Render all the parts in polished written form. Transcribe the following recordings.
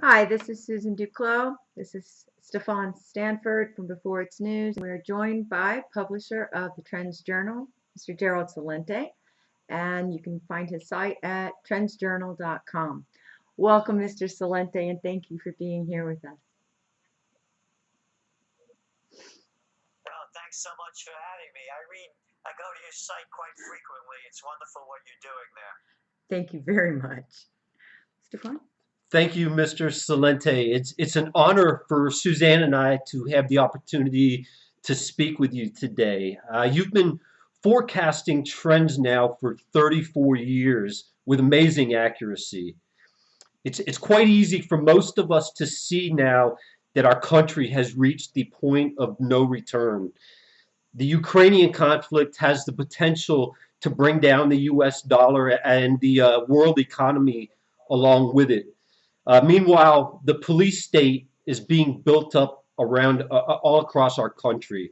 Hi, this is Susan Duclos. This is Stefan Stanford from Before It's News. We're joined by publisher of the Trends Journal, Mr. Gerald Celente, and you can find his site at trendsjournal.com. Welcome, Mr. Celente, and thank you for being here with us. Well, thanks so much for having me. I go to your site quite frequently. It's wonderful what you're doing there. Thank you very much. Stefan? Thank you, Mr. Celente. It's an honor for Suzanne and I to have the opportunity to speak with you today. You've been forecasting trends now for 34 years with amazing accuracy. It's quite easy for most of us to see now that our country has reached the point of no return. The Ukrainian conflict has the potential to bring down the US dollar and the world economy along with it. Meanwhile, the police state is being built up around all across our country.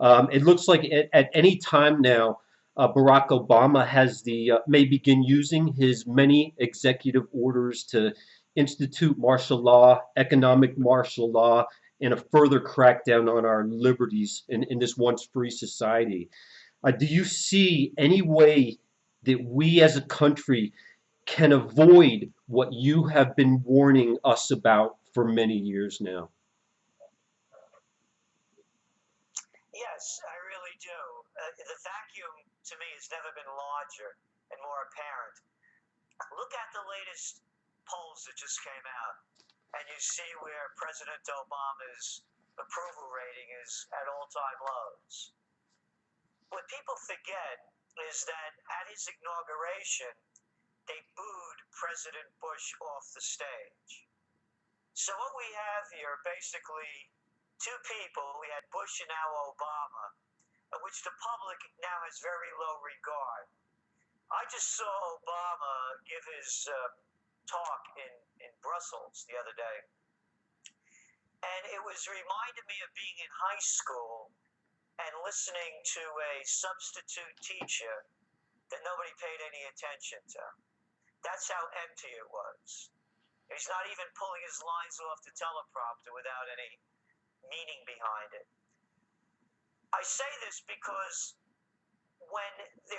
It looks like at any time now, Barack Obama has the may begin using his many executive orders to institute martial law, economic martial law, and a further crackdown on our liberties in this once free society. Do you see any way that we as a country can avoid what you have been warning us about for many years now? Yes, I really do. The vacuum to me has never been larger and more apparent. Look at the latest polls that just came out, and you see where President Obama's approval rating is at all-time lows. What people forget is that at his inauguration, they booed President Bush off the stage. So what we have here, basically, two people, we had Bush and now Obama, which the public now has very low regard. I just saw Obama give his talk in Brussels the other day, and it was reminded me of being in high school and listening to a substitute teacher that nobody paid any attention to. That's how empty it was. He's not even pulling his lines off the teleprompter without any meaning behind it. I say this because when the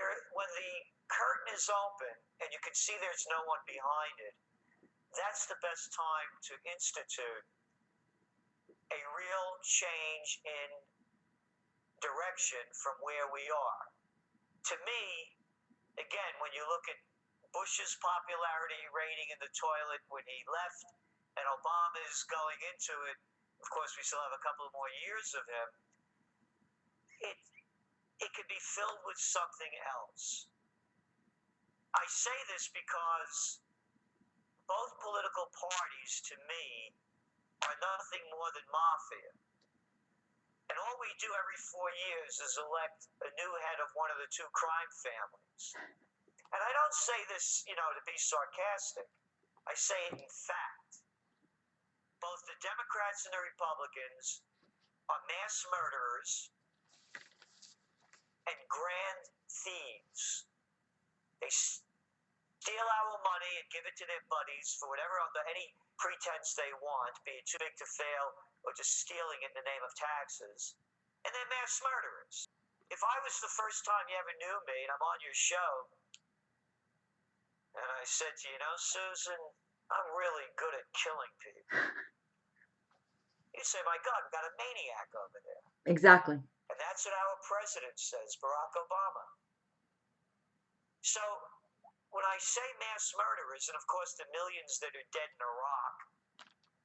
curtain is open and you can see there's no one behind it, that's the best time to institute a real change in direction from where we are. To me, again, when you look at Bush's popularity rating in the toilet when he left, and Obama's going into it. Of course, we still have a couple more years of him. It could be filled with something else. I say this because both political parties, to me, are nothing more than mafia. And all we do every 4 years is elect a new head of one of the two crime families. And I don't say this, to be sarcastic. I say it in fact. Both the Democrats and the Republicans are mass murderers and grand thieves. They steal our money and give it to their buddies for whatever, under any pretense they want, be it too big to fail or just stealing in the name of taxes. And they're mass murderers. If I was the first time you ever knew me and I'm on your show, and I said to you, Susan, I'm really good at killing people. You say, my God, we've got a maniac over there. Exactly. And that's what our president says, Barack Obama. So when I say mass murderers, and of course the millions that are dead in Iraq,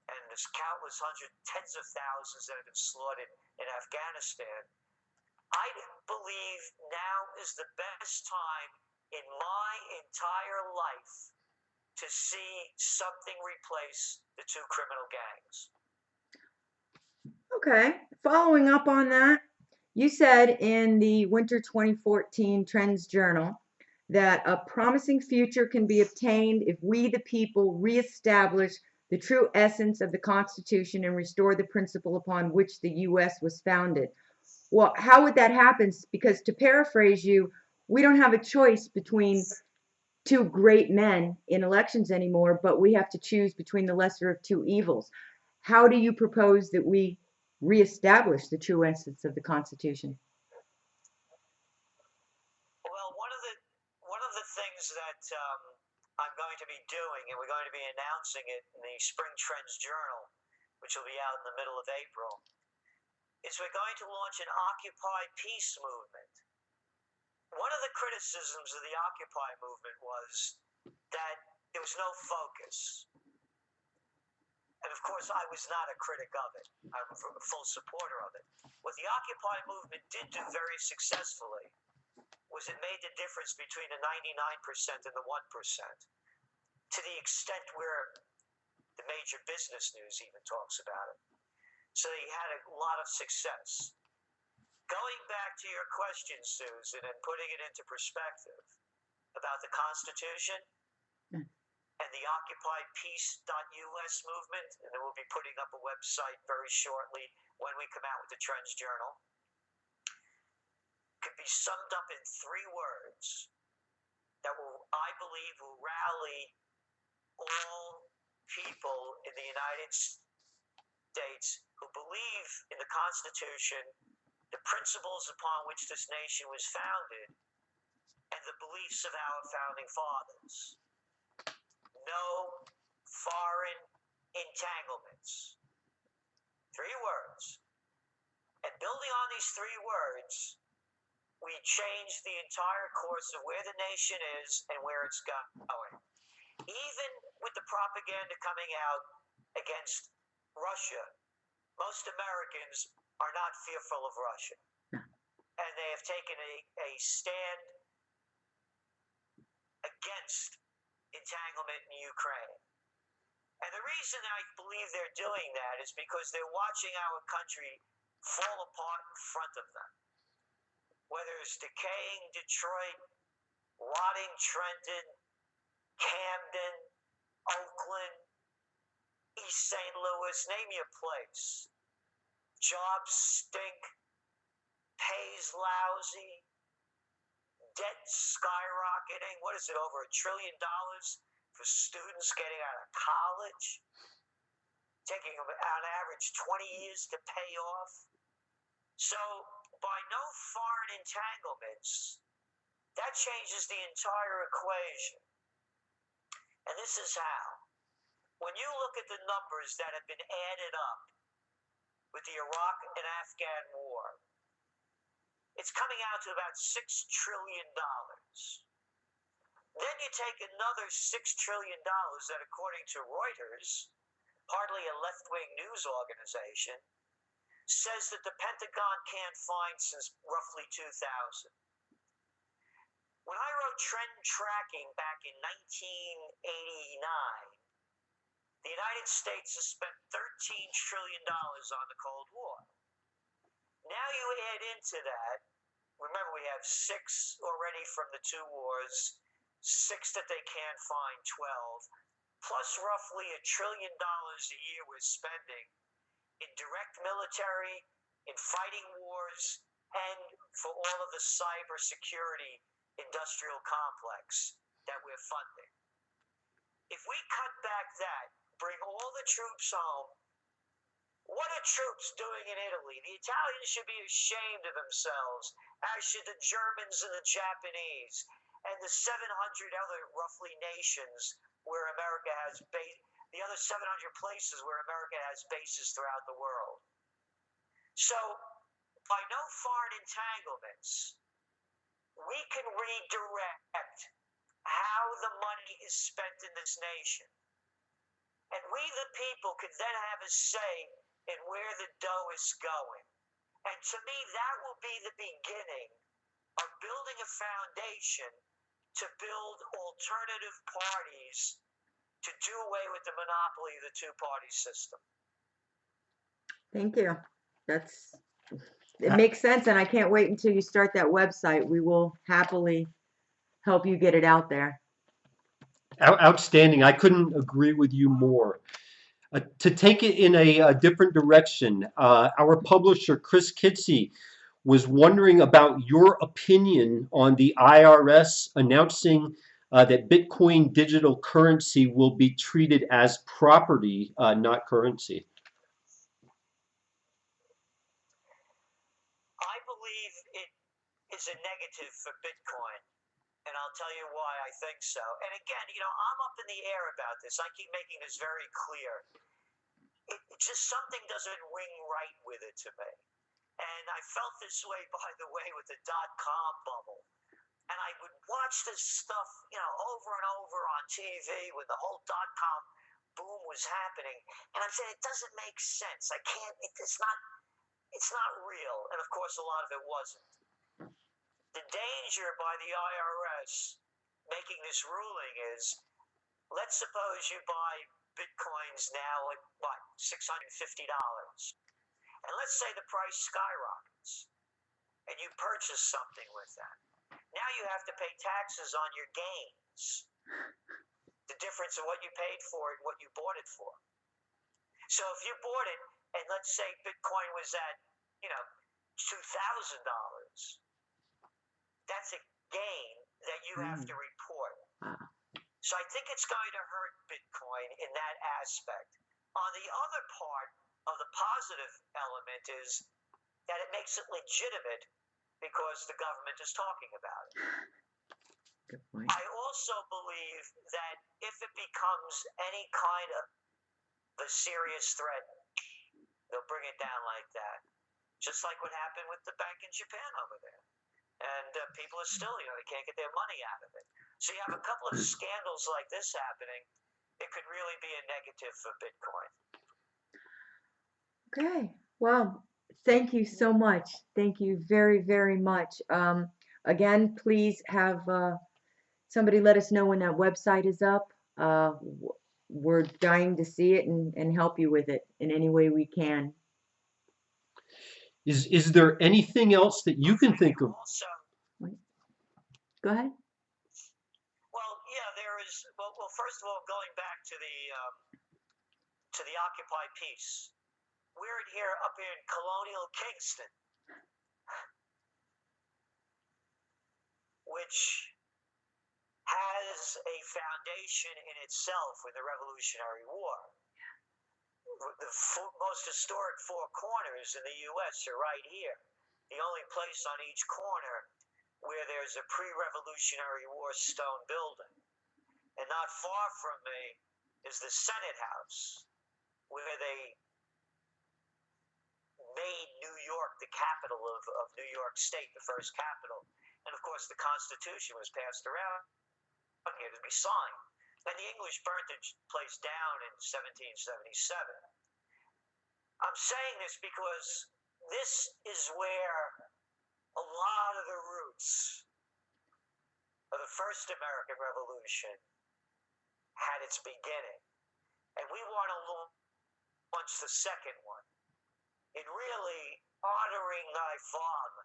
and there's countless tens of thousands that have been slaughtered in Afghanistan, I believe now is the best time in my entire life to see something replace the two criminal gangs. Okay, following up on that, you said in the Winter 2014 Trends Journal that a promising future can be obtained if we, the people, reestablish the true essence of the Constitution and restore the principle upon which the U.S. was founded. Well, how would that happen? Because to paraphrase you, we don't have a choice between two great men in elections anymore, but we have to choose between the lesser of two evils. How do you propose that we reestablish the true essence of the Constitution? Well, one of the things that I'm going to be doing, and we're going to be announcing it in the Spring Trends Journal, which will be out in the middle of April, is we're going to launch an Occupy Peace movement. One of the criticisms of the Occupy movement was that there was no focus. And of course, I was not a critic of it. I'm a full supporter of it. What the Occupy movement did do very successfully was it made the difference between the 99% and the 1%, to the extent where the major business news even talks about it. So they had a lot of success. Going back to your question, Susan, and putting it into perspective about the Constitution and the Occupy Peace.us movement, and then we'll be putting up a website very shortly when we come out with the Trends Journal, could be summed up in 3 words that I believe will rally all people in the United States who believe in the Constitution, the principles upon which this nation was founded, and the beliefs of our founding fathers. No foreign entanglements. 3 words. And building on these 3 words, we change the entire course of where the nation is and where it's going. Even with the propaganda coming out against Russia, most Americans are not fearful of Russia. And they have taken a stand against entanglement in Ukraine. And the reason I believe they're doing that is because they're watching our country fall apart in front of them. Whether it's decaying Detroit, rotting Trenton, Camden, Oakland, East St. Louis, name your place. Jobs stink, pay's lousy, debt skyrocketing. What is it, over $1 trillion for students getting out of college? Taking them on average 20 years to pay off. So by no foreign entanglements, that changes the entire equation. And this is how. When you look at the numbers that have been added up with the Iraq and Afghan war, it's coming out to about $6 trillion. Then you take another $6 trillion that, according to Reuters, hardly a left-wing news organization, says that the Pentagon can't find since roughly 2000. When I wrote Trend Tracking back in 1989, the United States has spent $13 trillion on the Cold War. Now you add into that, remember we have 6 already from the 2 wars, 6 that they can't find, 12, plus roughly $1 trillion a year we're spending in direct military, in fighting wars, and for all of the cybersecurity industrial complex that we're funding. If we cut back that, bring all the troops home, what are troops doing in Italy? The Italians should be ashamed of themselves, as should the Germans and the Japanese, and the 700 other roughly nations where America has the other 700 places where America has bases throughout the world. So, by no foreign entanglements, we can redirect how the money is spent in this nation. And we, the people, could then have a say in where the dough is going. And to me, that will be the beginning of building a foundation to build alternative parties to do away with the monopoly of the 2-party system. Thank you. It makes sense, and I can't wait until you start that website. We will happily help you get it out there. Outstanding. I couldn't agree with you more. To take it in a different direction, our publisher, Chris Kitsey, was wondering about your opinion on the IRS announcing that Bitcoin digital currency will be treated as property, not currency? I believe it is a negative for Bitcoin, and I'll tell you why I think so. And again, I'm up in the air about this. I keep making this very clear. It just something doesn't ring right with it to me. And I felt this way, by the way, with the dot-com bubble. And I would watch this stuff, over and over on TV when the whole dot-com boom was happening. And I'm saying, it doesn't make sense. It's not real. And of course, a lot of it wasn't. The danger by the IRS making this ruling is, let's suppose you buy Bitcoins now at what, $650. And let's say the price skyrockets and you purchase something with that. Now you have to pay taxes on your gains, the difference of what you paid for it and what you bought it for. So if you bought it and let's say Bitcoin was at, $2,000, that's a gain that you have to report. So I think it's going to hurt Bitcoin in that aspect. On the other part of the positive element is that it makes it legitimate because the government is talking about it. Good point. I also believe that if it becomes any kind of a serious threat, they'll bring it down like that. Just like what happened with the bank in Japan over there. And people are still, they can't get their money out of it. So you have a couple of scandals like this happening. It could really be a negative for Bitcoin. Okay. Well, thank you so much. Thank you very, very much. Again, please have somebody let us know when that website is up. We're dying to see it and help you with it in any way we can. Is there anything else that you can think of? Also, Go ahead. well, yeah, there is. Well, first of all, going back to the Occupy piece, we're up here in colonial Kingston, which has a foundation in itself with the Revolutionary War. The most historic four corners in the U.S. are right here. The only place on each corner where there's a pre-Revolutionary War stone building. And not far from me is the Senate House, where they made New York the capital of New York State, the first capital. And of course, the Constitution was passed around here to be signed. And the English burnt the place down in 1777. I'm saying this because this is where a lot of the roots of the first American Revolution had its beginning. And we want to launch the second one in really honoring thy father,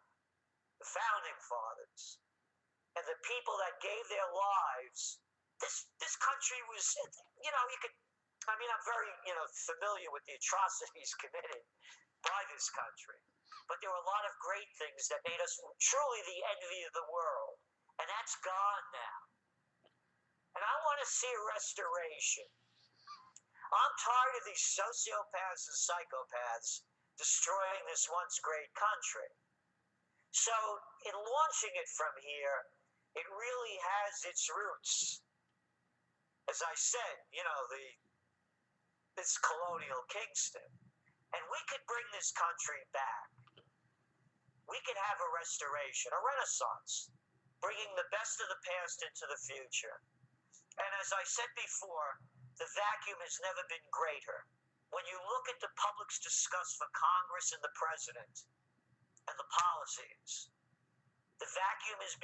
the founding fathers, and the people that gave their lives. This country was, I'm very, familiar with the atrocities committed by this country. But there were a lot of great things that made us truly the envy of the world. And that's gone now. And I want to see a restoration. I'm tired of these sociopaths and psychopaths destroying this once great country. So in launching it from here, it really has its roots. As I said, this colonial Kingston. And we could bring this country back. We could have a restoration, a renaissance, bringing the best of the past into the future. And as I said before, the vacuum has never been greater. When you look at the public's disgust for Congress and the president and the policies, the vacuum is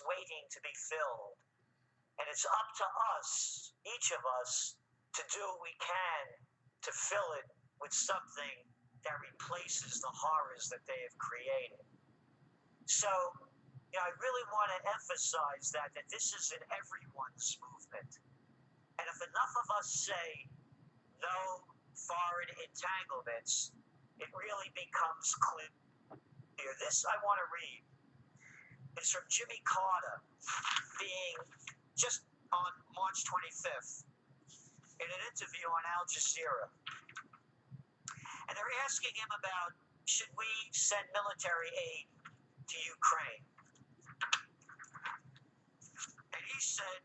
waiting to be filled. And it's up to us, each of us, to do what we can to fill it with something that replaces the horrors that they have created. So, I really want to emphasize that this is an everyone's movement. And if enough of us say no foreign entanglements, it really becomes clear. This I want to read. is from Jimmy Carter being just on March 25th in an interview on Al Jazeera. And they're asking him about, should we send military aid to Ukraine? And he said,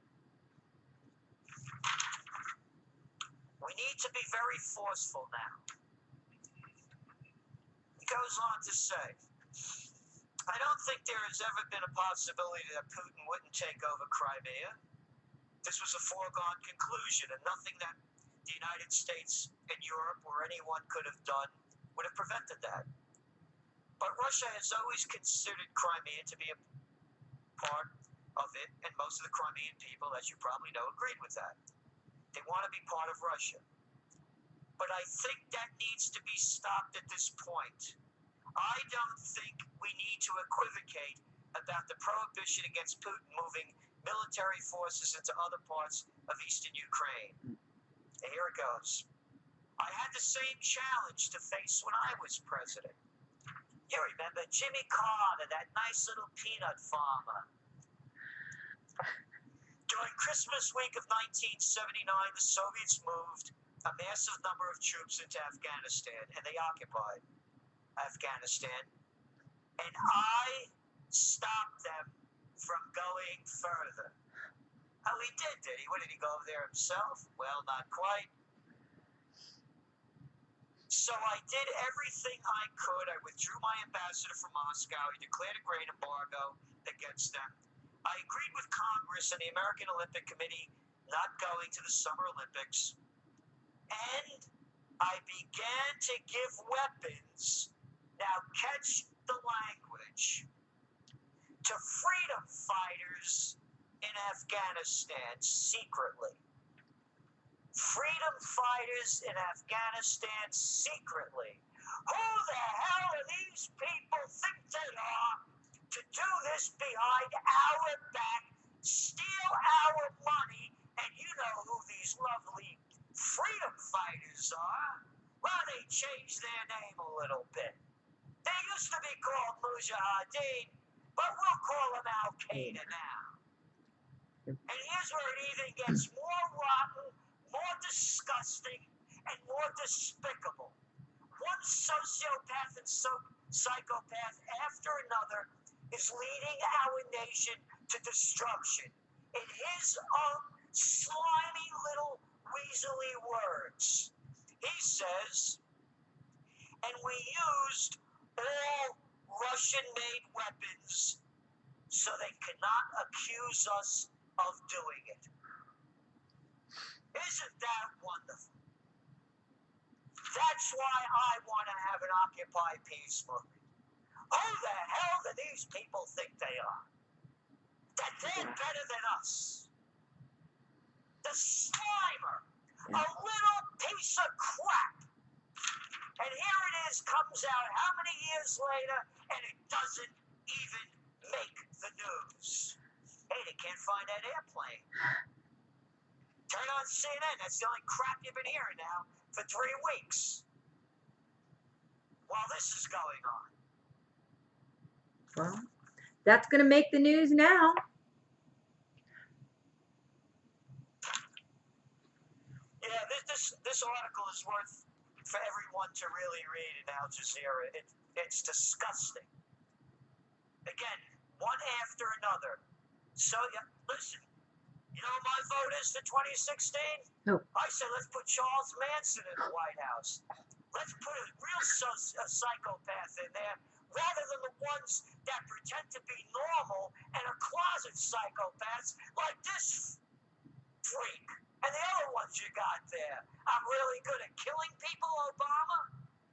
we need to be very forceful now. He goes on to say, I don't think there has ever been a possibility that Putin wouldn't take over Crimea. This was a foregone conclusion, and nothing that the United States and Europe or anyone could have done would have prevented that. But Russia has always considered Crimea to be a part of it, and most of the Crimean people, as you probably know, agreed with that. They want to be part of Russia. But I think that needs to be stopped at this point. I don't think we need to equivocate about the prohibition against Putin moving military forces into other parts of eastern Ukraine. And here it goes. I had the same challenge to face when I was president. You remember Jimmy Carter, that nice little peanut farmer. During Christmas week of 1979, the Soviets moved a massive number of troops into Afghanistan, and they occupied Afghanistan. And I stopped them from going further. Oh, he did he? What, did he go over there himself? Well, not quite. So I did everything I could. I withdrew my ambassador from Moscow. I declared a grain embargo against them. I agreed with Congress and the American Olympic Committee not going to the Summer Olympics. And I began to give weapons, now catch the language, to freedom fighters in Afghanistan secretly. Freedom fighters in Afghanistan secretly. Who the hell are these people think they are to do this behind our back, steal our money, and you know who these lovely freedom fighters are? Well, they changed their name a little bit. They used to be called Mujahideen, but we'll call them Al-Qaeda now. And here's where it even gets more rotten, more disgusting, and more despicable. One sociopath and psychopath after another is leading our nation to destruction. In his own slimy little weaselly words, he says, and we used all Russian-made weapons so they cannot accuse us of doing it. Isn't that wonderful? That's why I want to have an Occupy Peace movement. Who the hell do these people think they are? That they're better than us. The Slimer, a little piece of crap. And here it is, comes out how many years later, and it doesn't even make the news. Hey, they can't find that airplane. Turn on CNN, that's the only crap you've been hearing now for 3 weeks. While this is going on. Well, that's going to make the news now. Yeah, this article is worth for everyone to really read in Al Jazeera. It's disgusting. Again, one after another. So, yeah, listen, you know what my vote is for 2016? No. I said let's put Charles Manson in the White House. Let's put a real psychopath in there rather than the ones that pretend to be normal and are closet psychopaths like this freak and the other ones you got there. I'm really good at killing people, Obama.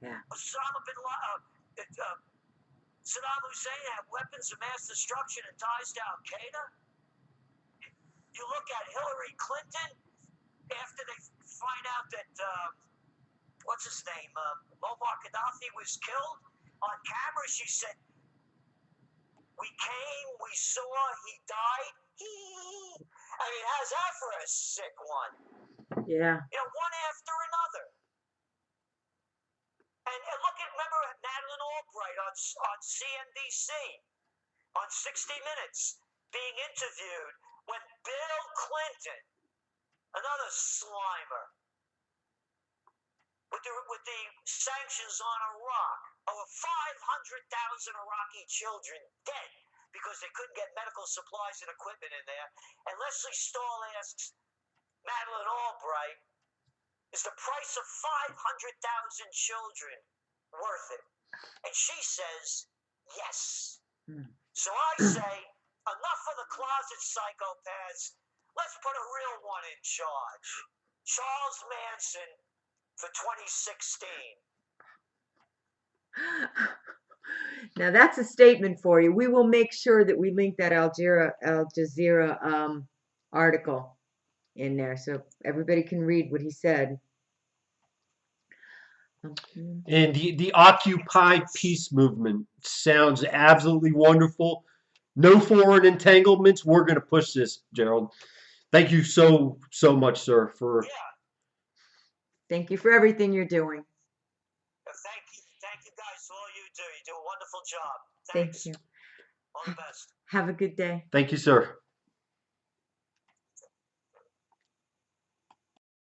Yeah. Saddam Hussein had weapons of mass destruction and ties to Al-Qaeda. You look at Hillary Clinton after they find out that, what's his name, Muammar Gaddafi was killed on camera. She said, we came, we saw, he died. I mean, how's that for a sick one? Yeah. You know, one after another. And look at, remember Madeleine Albright on CNBC. on 60 Minutes being interviewed when Bill Clinton, another slimer, with the sanctions on Iraq, over 500,000 Iraqi children dead because they couldn't get medical supplies and equipment in there. And Leslie Stahl asks Madeleine Albright, is the price of 500,000 children worth it? And she says, yes. So I say, enough of the closet psychopaths. Let's put a real one in charge. Charles Manson for 2016. Now that's a statement for you. We will make sure that we link that Al Jazeera article in there so everybody can read what he said. And the Occupy peace movement sounds absolutely wonderful. No foreign entanglements. We're going to push this, Gerald. Thank you so much, sir, for. Thank you for everything you're doing. Thank you guys for all you do. You do a wonderful job. Thank Thanks. you. All the best. Have a good day. Thank you, sir.